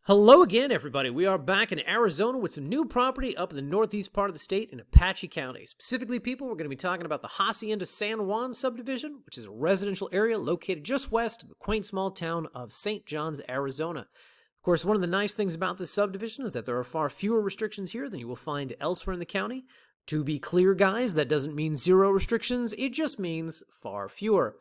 Hello again, everybody. We are back in Arizona with some new property up in the northeast part of the state in Apache County. Specifically, people, we're going to be talking about the Hacienda San Juan subdivision, which is a residential area located just west of the quaint small town of St. John's, Arizona. Of course, one of the nice things about this subdivision is that there are far fewer restrictions here than you will find elsewhere in the county. To be clear, guys, that doesn't mean zero restrictions. It just means far fewer.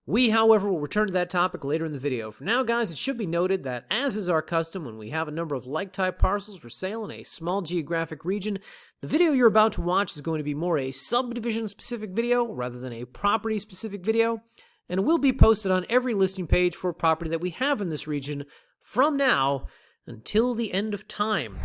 We, however, will return to that topic later in the video. For now, guys, it should be noted that, as is our custom when we have a number of like-type parcels for sale in a small geographic region, the video you're about to watch is going to be more a subdivision-specific video rather than a property-specific video, and it will be posted on every listing page for property that we have in this region from now until the end of time.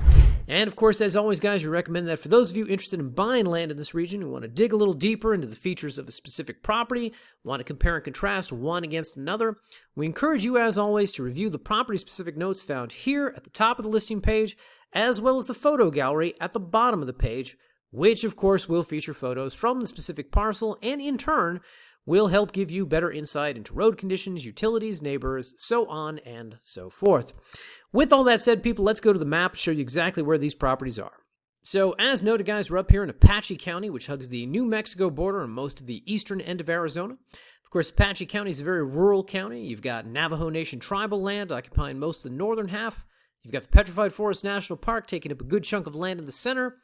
And of course, as always, guys, we recommend that for those of you interested in buying land in this region who want to dig a little deeper into the features of a specific property, want to compare and contrast one against another, we encourage you, as always, to review the property-specific notes found here at the top of the listing page, as well as the photo gallery at the bottom of the page, which, of course, will feature photos from the specific parcel and, in turn, will help give you better insight into road conditions, utilities, neighbors, so on and so forth. With all that said, people, let's go to the map and show you exactly where these properties are. So, as noted, guys, we're up here in Apache County, which hugs the New Mexico border and most of the eastern end of Arizona. Of course, Apache County is a very rural county. You've got Navajo Nation tribal land occupying most of the northern half. You've got the Petrified Forest National Park taking up a good chunk of land in the center,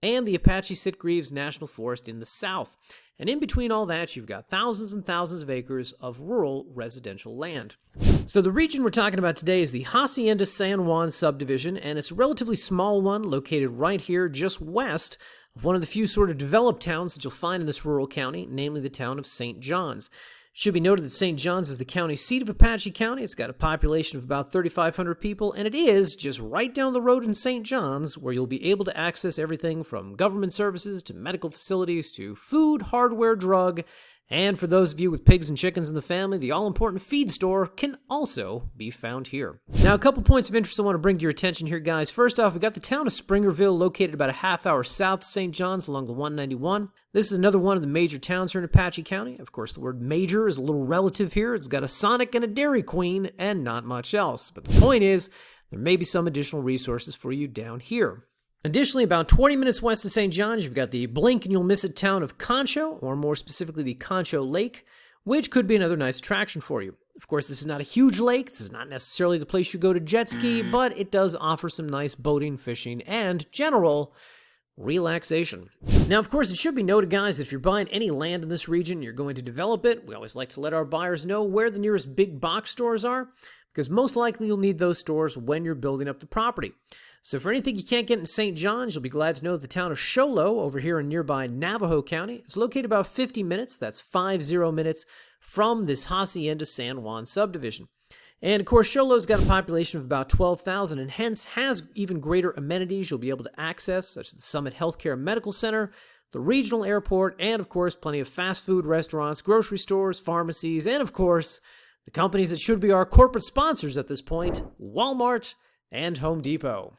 and the Apache Sitgreaves National Forest in the south. And in between all that, you've got thousands and thousands of acres of rural residential land. So the region we're talking about today is the Hacienda San Juan subdivision, and it's a relatively small one located right here just west of one of the few sort of developed towns that you'll find in this rural county, namely the town of St. John's. It should be noted that St. John's is the county seat of Apache County. It's got a population of about 3,500 people, and it is just right down the road in St. John's where you'll be able to access everything from government services to medical facilities to food, hardware, drug, and for those of you with pigs and chickens in the family, the all-important feed store can also be found here. Now, a couple points of interest I want to bring to your attention here, guys. First off, we got the town of Springerville located about a half hour south of St. John's along the 191. This is another one of the major towns here in Apache County. Of course, the word major is a little relative here. It's got a Sonic and a Dairy Queen and not much else. But the point is, there may be some additional resources for you down here. Additionally, about 20 minutes west of St. John's, you've got the blink and you'll miss it town of Concho, or more specifically the Concho Lake, which could be another nice attraction for you. Of course, this is not a huge lake. This is not necessarily the place you go to jet ski, but it does offer some nice boating, fishing, and general relaxation. Now, of course, it should be noted, guys, that if you're buying any land in this region, you're going to develop it. We always like to let our buyers know where the nearest big box stores are, because most likely you'll need those stores when you're building up the property. So for anything you can't get in St. John's, you'll be glad to know that the town of Show Low over here in nearby Navajo County is located about 50 minutes, that's 50 minutes, from this Hacienda San Juan subdivision. And of course, Show Low's got a population of about 12,000 and hence has even greater amenities you'll be able to access, such as the Summit Healthcare Medical Center, the regional airport, and of course, plenty of fast food restaurants, grocery stores, pharmacies, and of course, the companies that should be our corporate sponsors at this point, Walmart and Home Depot.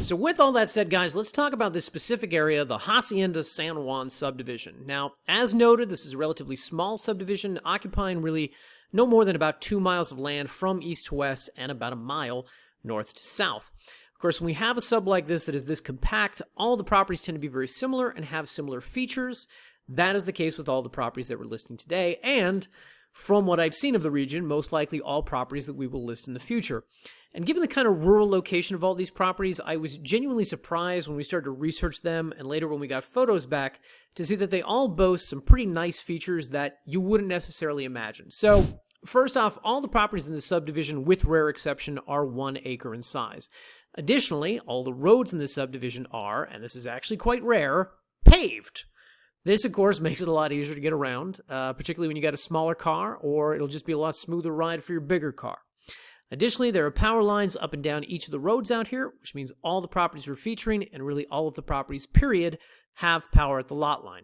So with all that said, guys, let's talk about this specific area, the Hacienda San Juan subdivision. Now, as noted, this is a relatively small subdivision, occupying really no more than about 2 miles of land from east to west and about a mile north to south. Of course, when we have a sub like this that is this compact, all the properties tend to be very similar and have similar features. That is the case with all the properties that we're listing today, and from what I've seen of the region, most likely all properties that we will list in the future. And given the kind of rural location of all these properties, I was genuinely surprised when we started to research them and later when we got photos back to see that they all boast some pretty nice features that you wouldn't necessarily imagine. So, first off, all the properties in this subdivision, with rare exception, are 1 acre in size. Additionally, all the roads in this subdivision are, and this is actually quite rare, paved. This, of course, makes it a lot easier to get around, particularly when you got a smaller car, or it'll just be a lot smoother ride for your bigger car. Additionally, there are power lines up and down each of the roads out here, which means all the properties we're featuring, and really all of the properties, period, have power at the lot line.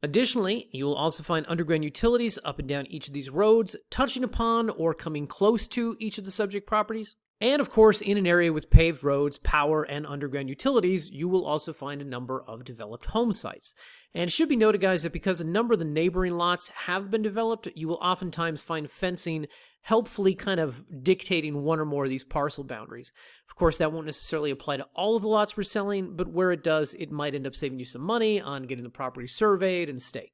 Additionally, you will also find underground utilities up and down each of these roads, touching upon or coming close to each of the subject properties. And of course, in an area with paved roads, power, and underground utilities, you will also find a number of developed home sites. And it should be noted, guys, that because a number of the neighboring lots have been developed, you will oftentimes find fencing helpfully kind of dictating one or more of these parcel boundaries. Of course, that won't necessarily apply to all of the lots we're selling, but where it does, it might end up saving you some money on getting the property surveyed and staked.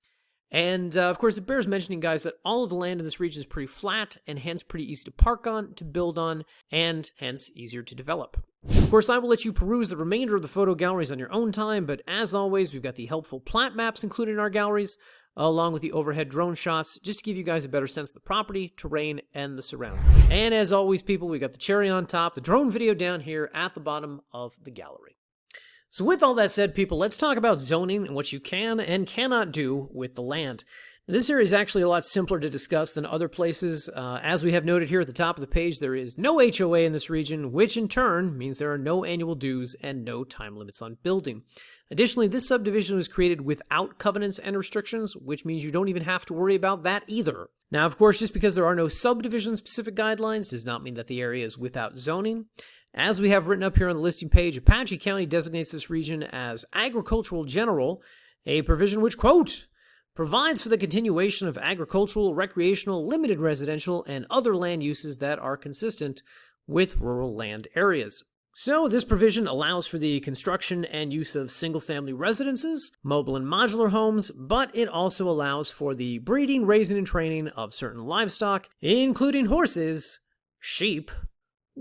And, of course, it bears mentioning, guys, that all of the land in this region is pretty flat and hence pretty easy to park on, to build on, and hence easier to develop. Of course, I will let you peruse the remainder of the photo galleries on your own time, but as always, we've got the helpful plat maps included in our galleries, along with the overhead drone shots, just to give you guys a better sense of the property, terrain, and the surroundings. And as always, people, we got the cherry on top, the drone video down here at the bottom of the gallery. So with all that said, people, let's talk about zoning and what you can and cannot do with the land. This area is actually a lot simpler to discuss than other places. As we have noted here at the top of the page, there is no HOA in this region, which in turn means there are no annual dues and no time limits on building. Additionally, this subdivision was created without covenants and restrictions, which means you don't even have to worry about that either. Now, of course, just because there are no subdivision-specific guidelines does not mean that the area is without zoning. As we have written up here on the listing page, Apache County designates this region as agricultural general, a provision which, quote, provides for the continuation of agricultural, recreational, limited residential, and other land uses that are consistent with rural land areas. So this provision allows for the construction and use of single-family residences, mobile and modular homes, but it also allows for the breeding, raising, and training of certain livestock, including horses, sheep,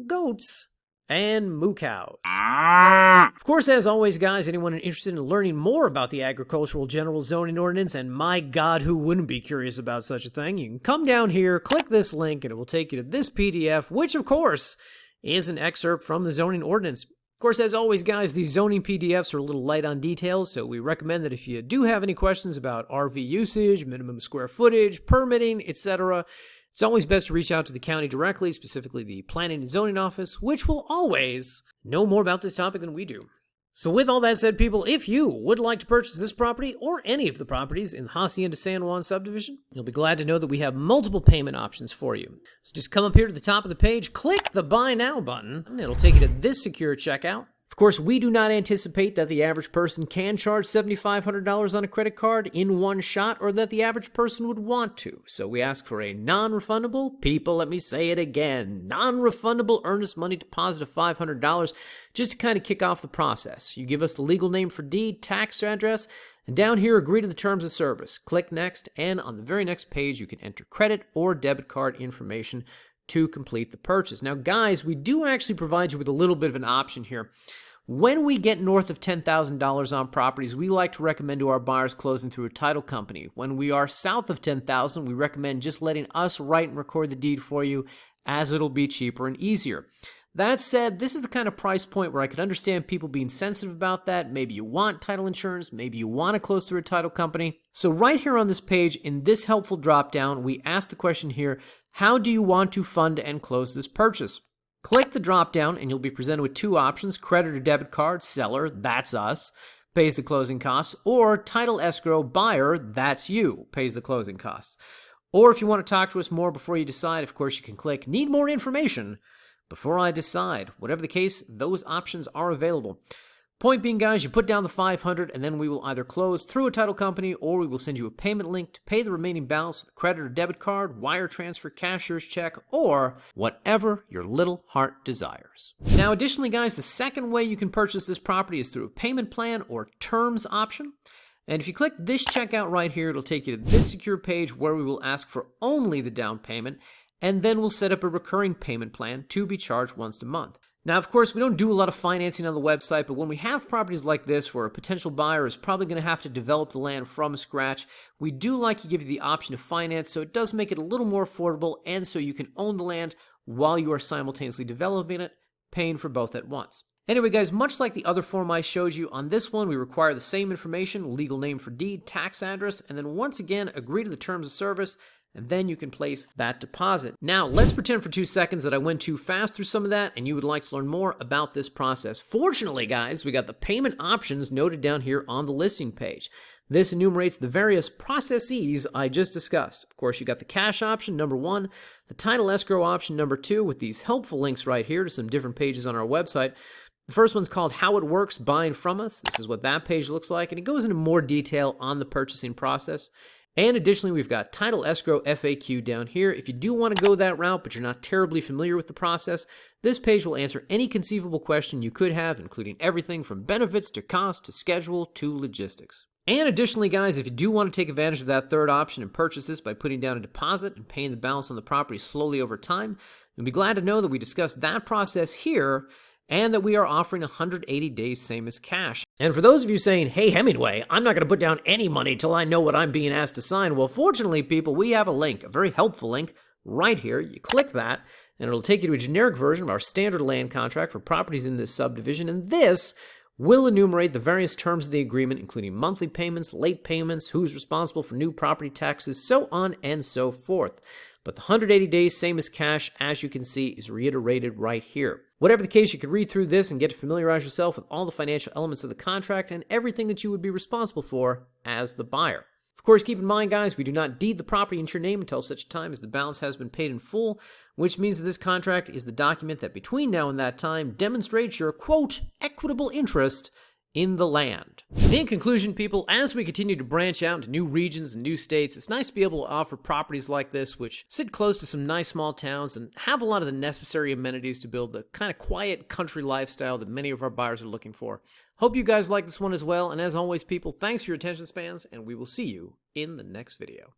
goats, and moo cows. Of course, as always, guys, anyone interested in learning more about the Agricultural General Zoning Ordinance, and my God, who wouldn't be curious about such a thing, you can come down here, click this link, and it will take you to this PDF, which, of course, is an excerpt from the zoning ordinance. Of course, as always, guys, these zoning PDFs are a little light on details, so we recommend that if you do have any questions about RV usage, minimum square footage, permitting, etc., it's always best to reach out to the county directly, specifically the Planning and Zoning Office, which will always know more about this topic than we do. So with all that said, people, if you would like to purchase this property or any of the properties in the Hacienda San Juan subdivision, you'll be glad to know that we have multiple payment options for you. So just come up here to the top of the page, click the Buy Now button, and it'll take you to this secure checkout. Of course, we do not anticipate that the average person can charge $7,500 on a credit card in one shot, or that the average person would want to. So we ask for a non-refundable, people, let me say it again, non-refundable earnest money deposit of $500 just to kind of kick off the process. You give us the legal name for deed, tax address, and down here, agree to the terms of service. Click Next, and on the very next page, you can enter credit or debit card information to complete the purchase. Now, guys, we do actually provide you with a little bit of an option here. When we get north of $10,000 on properties, we like to recommend to our buyers closing through a title company. When we are south of $10,000, we recommend just letting us write and record the deed for you, as it'll be cheaper and easier. That said, this is the kind of price point where I could understand people being sensitive about that. Maybe you want title insurance, maybe you want to close through a title company. So right here on this page, in this helpful drop-down, we ask the question here, how do you want to fund and close this purchase? Click the drop-down and you'll be presented with two options, credit or debit card, seller, that's us, pays the closing costs, or title escrow, buyer, that's you, pays the closing costs. Or if you want to talk to us more before you decide, of course you can click need more information before I decide. Whatever the case, those options are available. Point being, guys, you put down the $500 and then we will either close through a title company or we will send you a payment link to pay the remaining balance with a credit or debit card, wire transfer, cashier's check, or whatever your little heart desires. Now, additionally, guys, the second way you can purchase this property is through a payment plan or terms option. And if you click this checkout right here, it'll take you to this secure page where we will ask for only the down payment, and then we'll set up a recurring payment plan to be charged once a month. Now, of course, we don't do a lot of financing on the website, but when we have properties like this where a potential buyer is probably going to have to develop the land from scratch, we do like to give you the option to finance, so it does make it a little more affordable, and so you can own the land while you are simultaneously developing it, paying for both at once. Anyway, guys, much like the other form I showed you, on this one we require the same information, legal name for deed, tax address, and then once again agree to the terms of service, and then you can place that deposit. Now, let's pretend for 2 seconds that I went too fast through some of that and you would like to learn more about this process. Fortunately, guys, we got the payment options noted down here on the listing page. This enumerates the various processes I just discussed. Of course, you got the cash option, number 1, the title escrow option, number 2, with these helpful links right here to some different pages on our website. The first one's called How It Works, Buying From Us. This is what that page looks like, and it goes into more detail on the purchasing process. And additionally, we've got Title Escrow FAQ down here. If you do want to go that route, but you're not terribly familiar with the process, this page will answer any conceivable question you could have, including everything from benefits to cost to schedule to logistics. And additionally, guys, if you do want to take advantage of that third option and purchase this by putting down a deposit and paying the balance on the property slowly over time, you'll be glad to know that we discussed that process here, and that we are offering 180 days same as cash. And for those of you saying, hey, Hemingway, I'm not going to put down any money till I know what I'm being asked to sign. Well, fortunately, people, we have a link, a very helpful link right here. You click that, and it'll take you to a generic version of our standard land contract for properties in this subdivision. And this will enumerate the various terms of the agreement, including monthly payments, late payments, who's responsible for new property taxes, so on and so forth. But the 180 days, same as cash, as you can see, is reiterated right here. Whatever the case, you can read through this and get to familiarize yourself with all the financial elements of the contract and everything that you would be responsible for as the buyer. Of course, keep in mind, guys, we do not deed the property into your name until such time as the balance has been paid in full, which means that this contract is the document that between now and that time demonstrates your, quote, equitable interest in the land. In conclusion, people, as we continue to branch out into new regions and new states, it's nice to be able to offer properties like this, which sit close to some nice small towns and have a lot of the necessary amenities to build the kind of quiet country lifestyle that many of our buyers are looking for. Hope you guys like this one as well, and as always, people, thanks for your attention spans, and we will see you in the next video.